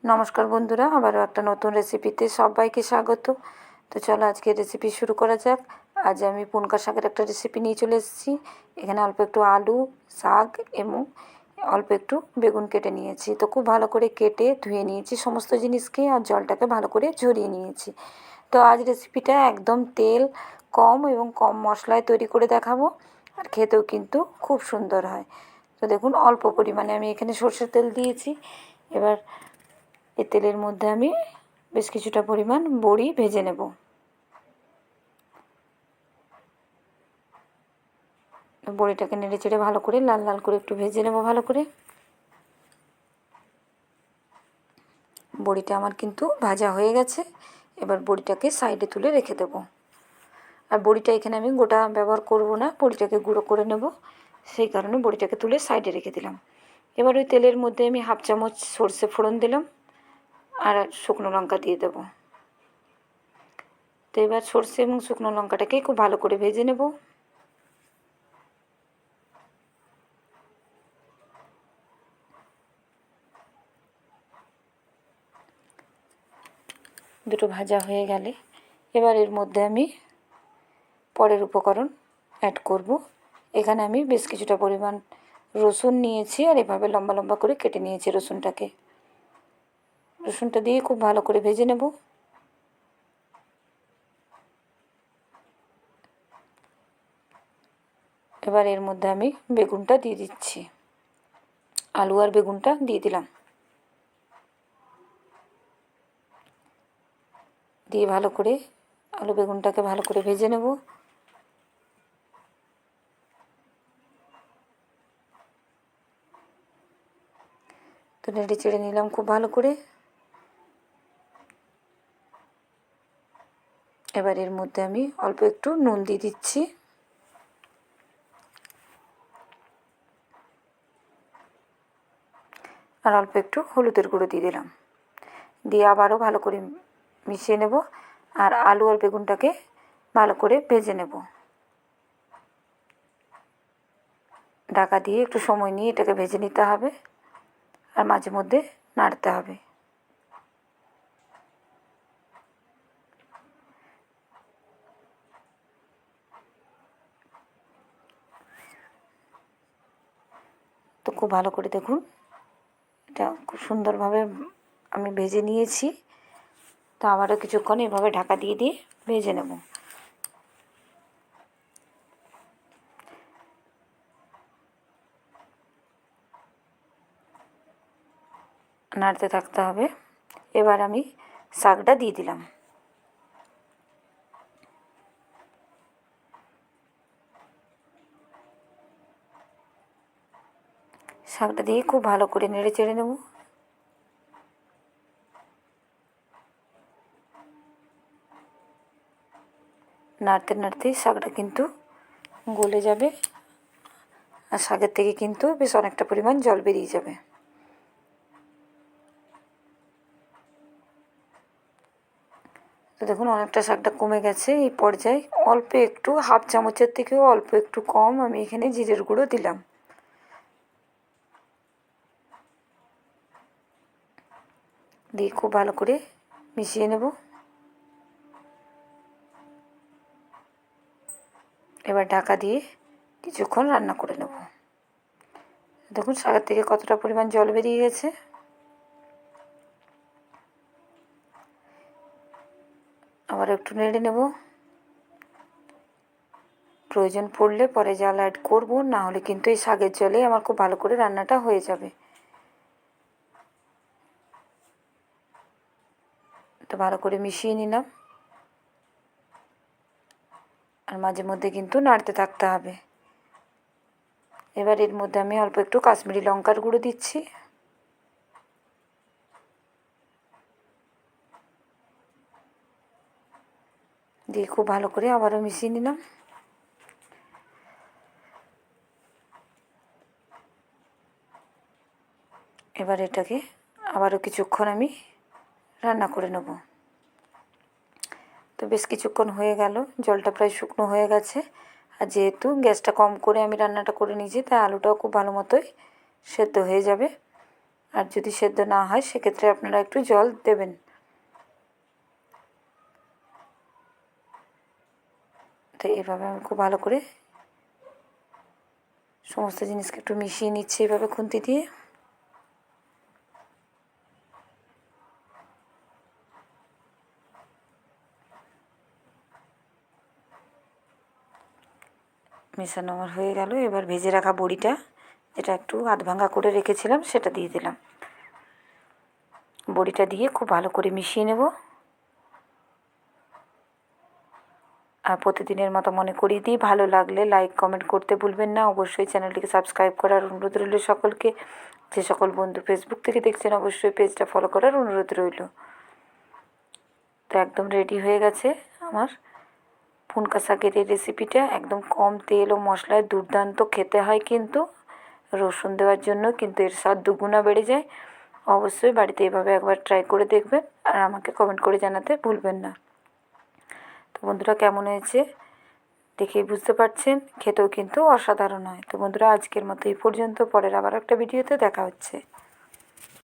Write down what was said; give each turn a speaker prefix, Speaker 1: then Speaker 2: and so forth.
Speaker 1: নমস্কার বন্ধুরা, আবারও একটা নতুন রেসিপিতে সবাইকে স্বাগত। তো চলো আজকে রেসিপি শুরু করা যাক। আজ আমি পুনকা শাকের একটা রেসিপি নিয়ে চলে এসেছি। এখানে অল্প একটু আলু, শাক এবং অল্প একটু বেগুন কেটে নিয়েছি। তো খুব ভালো করে কেটে ধুয়ে নিয়েছি সমস্ত জিনিসকে, আর জলটাকে ভালো করে ঝরিয়ে নিয়েছি। তো আজ রেসিপিটা একদম তেল কম এবং কম মশলায় তৈরি করে দেখাবো, আর খেতেও কিন্তু খুব সুন্দর হয়। তো দেখুন, অল্প পরিমাণে আমি এখানে সরষের তেল দিয়েছি। এবার এই তেলের মধ্যে আমি বেশ কিছুটা পরিমাণ বড়ি ভেজে নেব। বড়িটাকে নেড়ে চেড়ে ভালো করে লাল লাল করে একটু ভেজে নেব ভালো করে। বড়িটা আমার কিন্তু ভাজা হয়ে গেছে। এবার বড়িটাকে সাইডে তুলে রেখে দেব। আর বড়িটা এখানে আমি গোটা ব্যবহার করব না, বড়িটাকে গুঁড়ো করে নেব, সেই কারণে বড়িটাকে তুলে সাইডে রেখে দিলাম। এবার ওই তেলের মধ্যে আমি হাফ চামচ সর্ষে ফোড়ন দিলাম, আর শুকনো লঙ্কা দিয়ে দেবো। তো এবার সর্ষে এবং শুকনো লঙ্কাটাকে খুব ভালো করে ভেজে নেব। দুটো ভাজা হয়ে গেলে এবার এর মধ্যে আমি পরের উপকরণ অ্যাড করব। এখানে আমি বেশ কিছুটা পরিমাণ রসুন নিয়েছি, আর এভাবে লম্বা লম্বা করে কেটে নিয়েছি রসুনটাকে। রসুনটা দিয়ে খুব ভালো করে ভেজে নেব। এবার এর মধ্যে আমি বেগুনটা দিয়ে দিচ্ছি। আলু আর বেগুনটা দিয়ে দিলাম। দিয়ে ভালো করে আলু বেগুনটাকে ভালো করে ভেজে নেব। তো নেড়ে চেড়ে নিলাম খুব ভালো করে। এবার এর মধ্যে আমি অল্প একটু নুন দিয়ে দিচ্ছি। আর অল্প একটু হলুদের গুঁড়ো দিয়ে দিলাম। দিয়ে আবারও ভালো করে মিশিয়ে নেব, আর আলু আর বেগুনটাকে ভালো করে ভেজে নেব। ঢাকা দিয়ে একটু সময় নিয়ে এটাকে ভেজে নিতে হবে, আর মাঝে মধ্যে নাড়তে হবে। তো খুব ভালো করে দেখুন, এটা খুব সুন্দরভাবে আমি ভেজে নিয়েছি। তো আবারও কিছুক্ষণ এভাবে ঢাকা দিয়ে দিয়ে ভেজে নেব। নাড়তে থাকতে হবে। এবার আমি শাকটা দিয়ে দিলাম। শাকটা দিয়ে খুব ভালো করে নেড়ে চেড়ে নেব। নাড়তে নাড়তে শাকটা কিন্তু গলে যাবে, আর শাকের থেকে কিন্তু বেশ অনেকটা পরিমাণ জল বেরিয়ে যাবে। তো দেখুন, অনেকটা শাকটা কমে গেছে। এই পর্যায়ে অল্প একটু, হাফ চামচের থেকেও অল্প একটু কম আমি এখানে জিরের গুঁড়ো দিলাম। দিয়ে খুব ভালো করে মিশিয়ে নেব। এবার ঢাকা দিয়ে কিছুক্ষণ রান্না করে নেব। দেখুন শাকের থেকে কতটা পরিমাণ জল বেরিয়ে গেছে। আবার একটু নেড়ে নেব। প্রয়োজন পড়লে পরে জল অ্যাড করব, না হলে কিন্তু এই শাকের জলে আমার খুব ভালো করে রান্নাটা হয়ে যাবে। তো ভালো করে মিশিয়ে নিলাম, আর মাঝে মধ্যে কিন্তু নাড়তে থাকতে হবে। এবার এর মধ্যে আমি অল্প একটু কাশ্মীরি লঙ্কার গুঁড়ো দিচ্ছি। দিয়ে খুব ভালো করে আবারও মিশিয়ে নিলাম। এবার এটাকে আবারও কিছুক্ষণ আমি রান্না করে নেব। তো বেশ কিছুক্ষণ হয়ে গেল, জলটা প্রায় শুকনো হয়ে গেছে। আর যেহেতু গ্যাসটা কম করে আমি রান্নাটা করে নিয়েছি, তাই আলুটাও খুব ভালো মতোই সেদ্ধ হয়ে যাবে। আর যদি সেদ্ধ না হয় সেক্ষেত্রে আপনারা একটু জল দেবেন। তো এভাবে আমি খুব ভালো করে সমস্ত জিনিসকে একটু মিশিয়ে নিচ্ছি এভাবে খুন্তি দিয়ে। মেশানো আমার হয়ে গেল। এবার ভেজে রাখা বড়িটা, যেটা একটু আধ ভাঙা করে রেখেছিলাম, সেটা দিয়ে দিলাম। বড়িটা দিয়ে খুব ভালো করে মিশিয়ে নেব। আর প্রতিদিনের মতো মনে করিয়ে দিই, ভালো লাগলে লাইক কমেন্ট করতে ভুলবেন না। অবশ্যই চ্যানেলটিকে সাবস্ক্রাইব করার অনুরোধ রইল সকলকে। যে সকল বন্ধু ফেসবুক থেকে দেখছেন অবশ্যই পেজটা ফলো করার অনুরোধ রইল। তো একদম রেডি হয়ে গেছে আমার পুনকা শাকের এই রেসিপিটা। একদম কম তেল ও মশলায় দুর্দান্ত খেতে হয়, কিন্তু রসুন দেওয়ার জন্য কিন্তু এর স্বাদ দুগুণা বেড়ে যায়। অবশ্যই বাড়িতে এভাবে একবার ট্রাই করে দেখবেন আর আমাকে কমেন্ট করে জানাতে ভুলবেন না। তো বন্ধুরা, কেমন হয়েছে দেখেই বুঝতে পারছেন, খেতেও কিন্তু অসাধারণ হয়। তো বন্ধুরা, আজকের মতো এই পর্যন্ত। পরের আবার একটা ভিডিওতে দেখা হচ্ছে।